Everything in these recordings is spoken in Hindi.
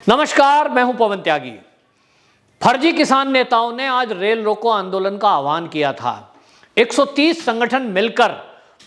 नमस्कार, मैं हूं पवन त्यागी। फर्जी किसान नेताओं ने आज रेल रोको आंदोलन का आह्वान किया था। 130 संगठन मिलकर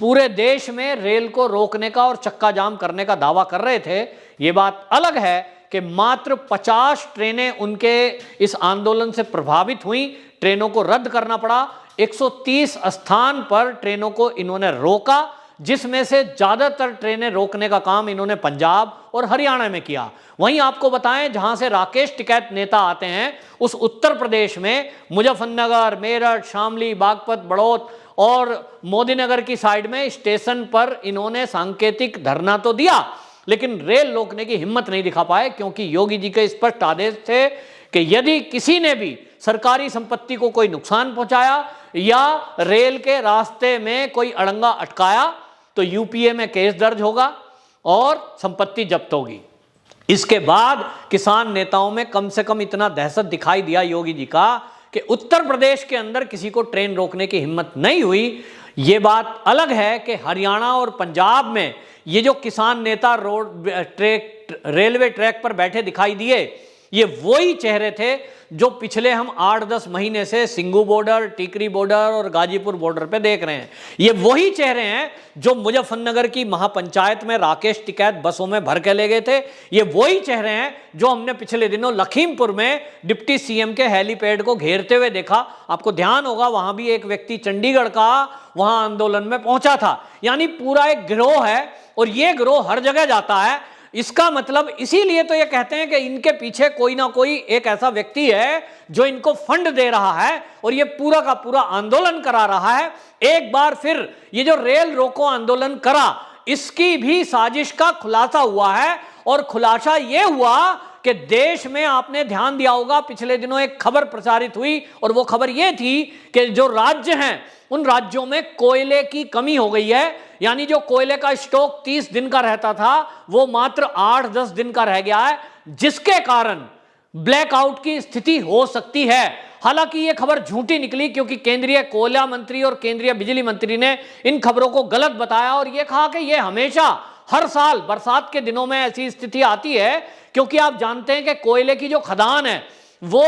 पूरे देश में रेल को रोकने का और चक्का जाम करने का दावा कर रहे थे। ये बात अलग है कि मात्र 50 ट्रेनें उनके इस आंदोलन से प्रभावित हुई, ट्रेनों को रद्द करना पड़ा। 130 स्थान पर ट्रेनों को इन्होंने रोका, जिसमें से ज्यादातर ट्रेनें रोकने का काम इन्होंने पंजाब और हरियाणा में किया। वहीं आपको बताएं, जहां से राकेश टिकैत नेता आते हैं, उस उत्तर प्रदेश में मुजफ्फरनगर, मेरठ, शामली, बागपत, बड़ौद और मोदीनगर की साइड में स्टेशन पर इन्होंने सांकेतिक धरना तो दिया, लेकिन रेल रोकने की हिम्मत नहीं दिखा पाए, क्योंकि योगी जी के स्पष्ट आदेश थे कि यदि किसी ने भी सरकारी संपत्ति को कोई नुकसान पहुंचाया या रेल के रास्ते में कोई अड़ंगा अटकाया तो यूपीए में केस दर्ज होगा और संपत्ति जब्त होगी। इसके बाद किसान नेताओं में कम से कम इतना दहशत दिखाई दिया योगी जी का कि उत्तर प्रदेश के अंदर किसी को ट्रेन रोकने की हिम्मत नहीं हुई। ये बात अलग है कि हरियाणा और पंजाब में ये जो किसान नेता रेलवे ट्रैक पर बैठे दिखाई दिए, ये वही चेहरे थे जो पिछले हम 8-10 महीने से सिंघू बॉर्डर, टीकरी बॉर्डर और गाजीपुर बॉर्डर पे देख रहे हैं। ये वही चेहरे हैं जो मुजफ्फरनगर की महापंचायत में राकेश टिकैत बसों में भर के ले गए थे। ये वही चेहरे हैं जो हमने पिछले दिनों लखीमपुर में डिप्टी सीएम के हेलीपैड को घेरते हुए देखा। आपको ध्यान होगा, वहां भी एक व्यक्ति चंडीगढ़ का वहां आंदोलन में पहुंचा था। यानी पूरा एक गिरोह है और ये गिरोह हर जगह जाता है। इसका मतलब इसीलिए तो ये कहते हैं कि इनके पीछे कोई ना कोई एक ऐसा व्यक्ति है जो इनको फंड दे रहा है और ये पूरा का पूरा आंदोलन करा रहा है। एक बार फिर ये जो रेल रोको आंदोलन करा, इसकी भी साजिश का खुलासा हुआ है। और खुलासा ये हुआ कि देश में आपने ध्यान दिया होगा, पिछले दिनों एक खबर प्रचारित हुई और वो खबर ये थी कि जो राज्य हैं उन राज्यों में कोयले की कमी हो गई है। यानी जो कोयले का स्टॉक 30 दिन का रहता था वो मात्र 8-10 दिन का रह गया है, जिसके कारण ब्लैकआउट की स्थिति हो सकती है। हालांकि ये खबर झूठी निकली, क्योंकि केंद्रीय कोयला मंत्री और केंद्रीय बिजली मंत्री ने इन खबरों को गलत बताया और ये कहा कि ये हमेशा हर साल बरसात के दिनों में ऐसी स्थिति आती है, क्योंकि आप जानते हैं कि कोयले की जो खदान है वो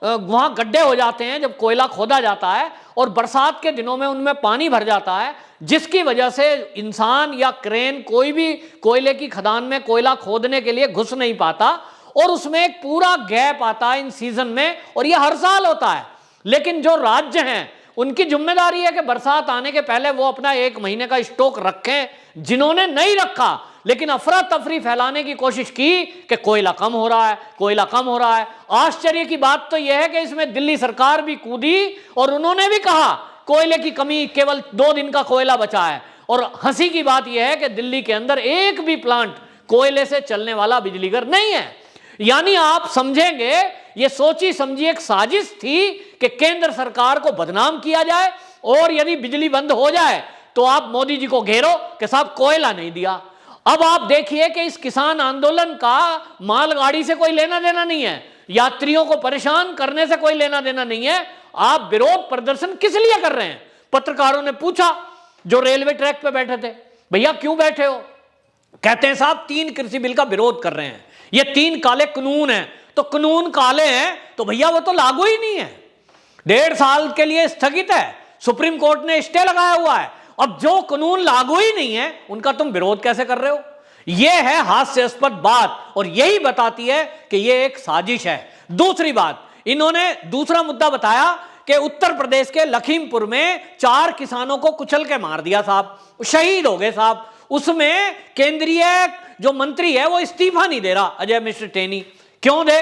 वहां गड्ढे हो जाते हैं जब कोयला खोदा जाता है और बरसात के दिनों में उनमें पानी भर जाता है, जिसकी वजह से इंसान या क्रेन कोई भी कोयले की खदान में कोयला खोदने के लिए घुस नहीं पाता और उसमें एक पूरा गैप आता है इन सीजन में, और यह हर साल होता है। लेकिन जो राज्य हैं उनकी जिम्मेदारी है कि बरसात आने के पहले वो अपना 1 महीने का स्टॉक रखें। जिन्होंने नहीं रखा लेकिन अफरा तफरी फैलाने की कोशिश की कि कोयला कम हो रहा है, कोयला कम हो रहा है। आश्चर्य की बात तो यह है कि इसमें दिल्ली सरकार भी कूदी और उन्होंने भी कहा कोयले की कमी, केवल 2 दिन का कोयला बचा है। और हंसी की बात यह है कि दिल्ली के अंदर एक भी प्लांट कोयले से चलने वाला बिजलीघर नहीं है। यानी आप समझेंगे, ये सोची समझी एक साजिश थी कि केंद्र सरकार को बदनाम किया जाए और यदि बिजली बंद हो जाए तो आप मोदी जी को घेरो कि साहब कोयला नहीं दिया। अब आप देखिए कि इस किसान आंदोलन का मालगाड़ी से कोई लेना देना नहीं है, यात्रियों को परेशान करने से कोई लेना देना नहीं है। आप विरोध प्रदर्शन किस लिए कर रहे हैं? पत्रकारों ने पूछा जो रेलवे ट्रैक पे बैठे थे, भैया क्यों बैठे हो? कहते हैं साहब 3 कृषि बिल का विरोध कर रहे हैं, ये 3 काले कानून हैं। तो कानून काले हैं तो भैया वो तो लागू ही नहीं है, 1.5 साल के लिए स्थगित है, सुप्रीम कोर्ट ने स्टे लगाया हुआ है। अब जो कानून लागू ही नहीं है उनका तुम विरोध कैसे कर रहे हो? यह है हास्यास्पद बात और यही बताती है कि यह एक साजिश है। दूसरी बात, इन्होंने दूसरा मुद्दा बताया कि उत्तर प्रदेश के लखीमपुर में 4 किसानों को कुचल के मार दिया साहब, शहीद हो गए साहब। उसमें केंद्रीय जो मंत्री है वो इस्तीफा नहीं दे रहा, अजय मिश्र टेनी। क्यों दे?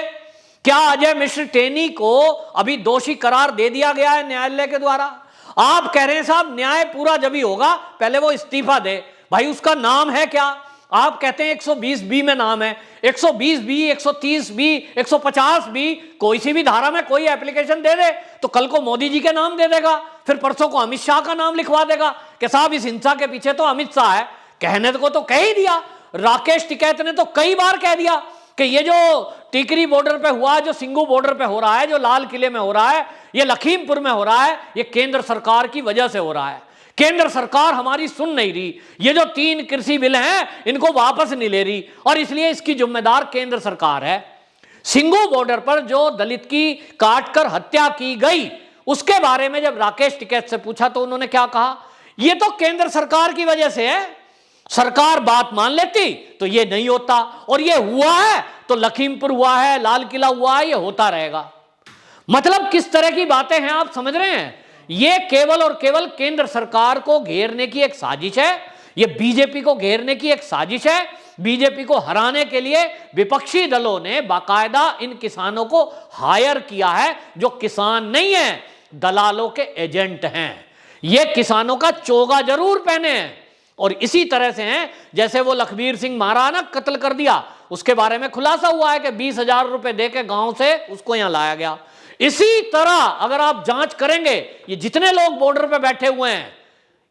क्या अजय मिश्र टेनी को अभी दोषी करार दे दिया गया है न्यायालय के द्वारा? आप कह रहे हैं साहब न्याय पूरा जब ही होगा, पहले वो इस्तीफा दे। भाई उसका नाम है क्या? आप कहते हैं 120B में नाम है, 120B, 130B, 150B, कोई सी भी धारा में कोई एप्लीकेशन दे दे तो कल को मोदी जी के नाम दे देगा, फिर परसों को अमित शाह का नाम लिखवा देगा कि साहब इस हिंसा के पीछे तो अमित शाह है। कहने को तो कह ही दिया, राकेश टिकैत ने तो कई बार कह दिया कि ये जो टीकरी बॉर्डर पे हुआ, जो सिंघू बॉर्डर पे हो रहा है, जो लाल किले में हो रहा है, ये लखीमपुर में हो रहा है, ये केंद्र सरकार की वजह से हो रहा है। केंद्र सरकार हमारी सुन नहीं रही, ये जो 3 कृषि बिल हैं इनको वापस नहीं ले रही और इसलिए इसकी जिम्मेदार केंद्र सरकार है। सिंघू बॉर्डर पर जो दलित की काटकर हत्या की गई, उसके बारे में जब राकेश टिकैत से पूछा तो उन्होंने क्या कहा, यह तो केंद्र सरकार की वजह से है, सरकार बात मान लेती तो यह नहीं होता, और यह हुआ है तो लखीमपुर हुआ है, लाल किला हुआ है, यह होता रहेगा। मतलब किस तरह की बातें हैं आप समझ रहे हैं? यह केवल और केवल केंद्र सरकार को घेरने की एक साजिश है, यह बीजेपी को घेरने की एक साजिश है। बीजेपी को हराने के लिए विपक्षी दलों ने बाकायदा इन किसानों को हायर किया है, जो किसान नहीं है, दलालों के एजेंट हैं। ये किसानों का चोगा जरूर पहने हैं, और इसी तरह से हैं जैसे वो लखबीर सिंह महाराणा कत्ल कर दिया, उसके बारे में खुलासा हुआ है कि 20,000 रुपए देके गांव से उसको यहां लाया गया। इसी तरह अगर आप जांच करेंगे, ये जितने लोग बॉर्डर पे बैठे हुए हैं,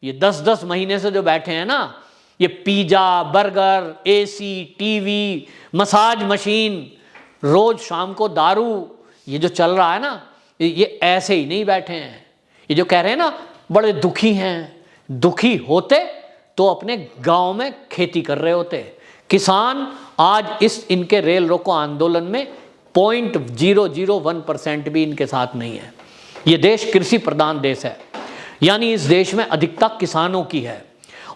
ये 10-10 महीने से जो बैठे हैं ना, ये pizza, burger, AC, TV, massage machine, रोज शाम को दारू, ये जो चल रहा है ना, ये ऐसे ही नहीं बैठे हैं। ये जो कह रहे हैं ना बड़े दुखी हैं, दुखी होते तो अपने गांव में खेती कर रहे होते। किसान आज इस इनके रेल रोको आंदोलन में 0.001% भी इनके साथ नहीं है। ये देश कृषि प्रधान देश है, यानी इस देश में अधिकता किसानों की है,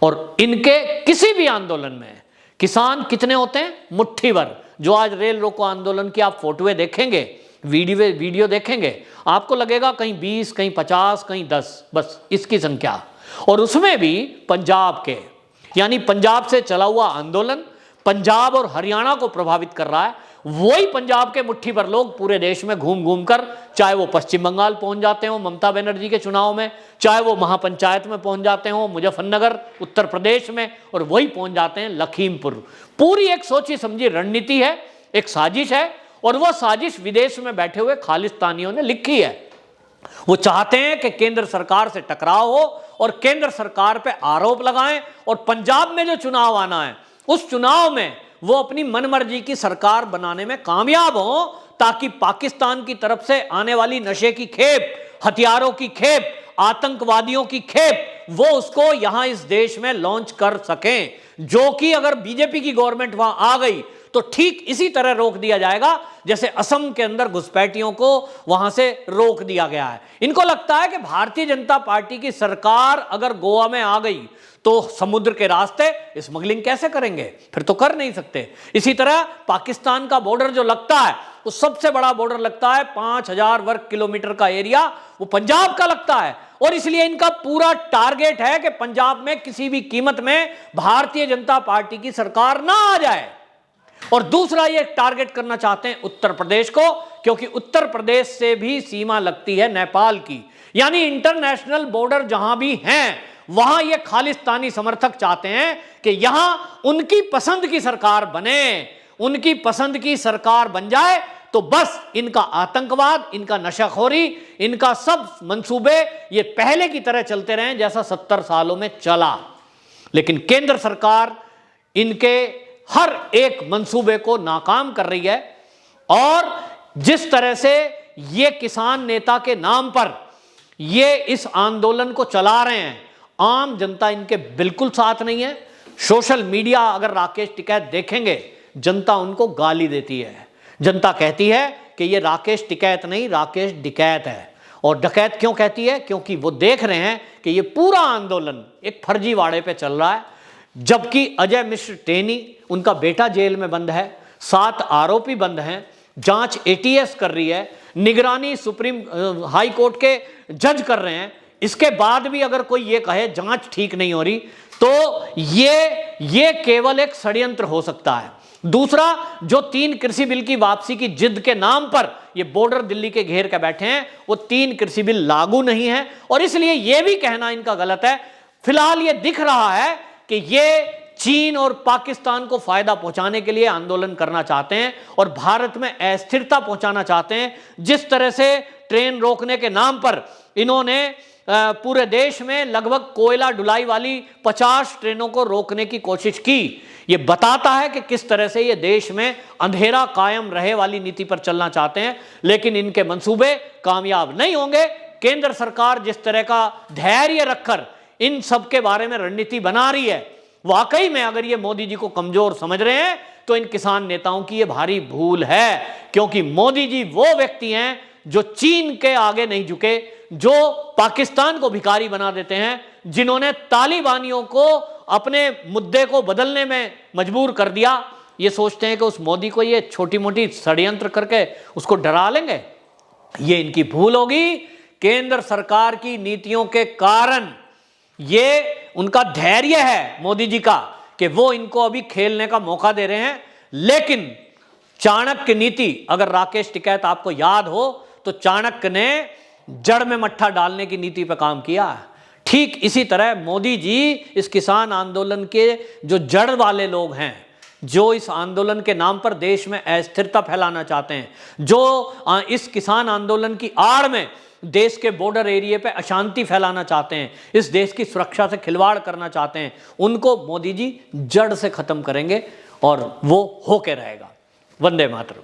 और इनके किसी भी आंदोलन में किसान कितने होते हैं? मुट्ठी भर। जो आज रेल रोको आंदोलन की आप फोटोएं देखेंगे, वीडियो देखेंगे, आपको लगेगा कहीं 20, कहीं 50, कहीं 10, बस इसकी संख्या। और उसमें भी पंजाब के, यानी पंजाब से चला हुआ आंदोलन पंजाब और हरियाणा को प्रभावित कर रहा है। वही पंजाब के मुट्ठी भर लोग पूरे देश में घूम घूम कर, चाहे वो पश्चिम बंगाल पहुंच जाते हो ममता बनर्जी के चुनाव में, चाहे वो महापंचायत में पहुंच जाते हो मुजफ्फरनगर उत्तर प्रदेश में, और वही पहुंच जाते हैं लखीमपुर। पूरी एक सोची समझी रणनीति है, एक साजिश है, और वह साजिश विदेश में बैठे हुए खालिस्तानियों ने लिखी है। वो चाहते हैं कि केंद्र सरकार से टकराव हो और केंद्र सरकार पे आरोप लगाएं, और पंजाब में जो चुनाव आना है उस चुनाव में वो अपनी मनमर्जी की सरकार बनाने में कामयाब हो, ताकि पाकिस्तान की तरफ से आने वाली नशे की खेप, हथियारों की खेप, आतंकवादियों की खेप, वो उसको यहां इस देश में लॉन्च कर सकें। जो कि अगर बीजेपी की गवर्नमेंट वहां आ गई तो ठीक इसी तरह रोक दिया जाएगा जैसे असम के अंदर घुसपैठियों को वहां से रोक दिया गया है। इनको लगता है कि भारतीय जनता पार्टी की सरकार अगर गोवा में आ गई तो समुद्र के रास्ते स्मगलिंग कैसे करेंगे, फिर तो कर नहीं सकते। इसी तरह पाकिस्तान का बॉर्डर जो लगता है, वो सबसे बड़ा बॉर्डर लगता है, 5,000 वर्ग किलोमीटर का एरिया वो पंजाब का लगता है, और इसलिए इनका पूरा टारगेट है कि पंजाब में किसी भी कीमत में भारतीय जनता पार्टी की सरकार ना आ जाए। और दूसरा ये टारगेट करना चाहते हैं उत्तर प्रदेश को, क्योंकि उत्तर प्रदेश से भी सीमा लगती है नेपाल की, यानी इंटरनेशनल बॉर्डर जहां भी हैं वहां ये खालिस्तानी समर्थक चाहते हैं कि यहां उनकी पसंद की सरकार बने, उनकी पसंद की सरकार बन जाए तो बस इनका आतंकवाद, इनका नशाखोरी, इनका सब मंसूबे ये पहले की तरह चलते रहे जैसा 70 सालों में चला। लेकिन केंद्र सरकार इनके हर एक मंसूबे को नाकाम कर रही है, और जिस तरह से ये किसान नेता के नाम पर ये इस आंदोलन को चला रहे हैं, आम जनता इनके बिल्कुल साथ नहीं है। सोशल मीडिया अगर राकेश टिकैत देखेंगे, जनता उनको गाली देती है। जनता कहती है कि ये राकेश टिकैत नहीं, राकेश डकैत है। और डकैत क्यों कहती है? क्योंकि वो देख रहे हैं कि ये पूरा आंदोलन एक फर्जीवाड़े पे चल रहा है, जबकि अजय मिश्र टेनी, उनका बेटा जेल में बंद है, 7 आरोपी बंद हैं, जांच एटीएस कर रही है, निगरानी सुप्रीम हाई कोर्ट के जज कर रहे हैं। इसके बाद भी अगर कोई ये कहे जांच ठीक नहीं हो रही, तो ये केवल एक षड्यंत्र हो सकता है। दूसरा, जो 3 कृषि बिल की वापसी की जिद के नाम पर ये बॉर्डर दिल्ली के घेर के बैठे हैं, वो 3 कृषि बिल लागू नहीं है, और इसलिए ये भी कहना इनका गलत है। फिलहाल ये दिख रहा है कि ये चीन और पाकिस्तान को फायदा पहुंचाने के लिए आंदोलन करना चाहते हैं और भारत में अस्थिरता पहुंचाना चाहते हैं। जिस तरह से ट्रेन रोकने के नाम पर इन्होंने पूरे देश में लगभग कोयला ढुलाई वाली 50 ट्रेनों को रोकने की कोशिश की, ये बताता है कि किस तरह से ये देश में अंधेरा कायम रहे वाली नीति पर चलना चाहते हैं। लेकिन इनके मंसूबे कामयाब नहीं होंगे। केंद्र सरकार जिस तरह का धैर्य रखकर इन सब के बारे में रणनीति बना रही है, वाकई में अगर ये मोदी जी को कमजोर समझ रहे हैं तो इन किसान नेताओं की ये भारी भूल है, क्योंकि मोदी जी वो व्यक्ति हैं जो चीन के आगे नहीं झुके, जो पाकिस्तान को भिखारी बना देते हैं, जिन्होंने तालिबानियों को अपने मुद्दे को बदलने में मजबूर कर दिया। ये सोचते हैं कि उस मोदी को ये छोटी मोटी षड्यंत्र करके उसको डरा लेंगे। ये इनकी भूल होगी। केंद्र सरकार की नीतियों के कारण ये उनका धैर्य है मोदी जी का कि वो इनको अभी खेलने का मौका दे रहे हैं। लेकिन चाणक्य नीति, अगर राकेश टिकैत आपको याद हो तो चाणक्य ने जड़ में मट्ठा डालने की नीति पर काम किया। ठीक इसी तरह मोदी जी इस किसान आंदोलन के जो जड़ वाले लोग हैं, जो इस आंदोलन के नाम पर देश में अस्थिरता फैलाना चाहते हैं, जो इस किसान आंदोलन की आड़ में देश के बॉर्डर एरिया पे अशांति फैलाना चाहते हैं, इस देश की सुरक्षा से खिलवाड़ करना चाहते हैं, उनको मोदी जी जड़ से खत्म करेंगे और वो होके रहेगा। वंदे मातरम।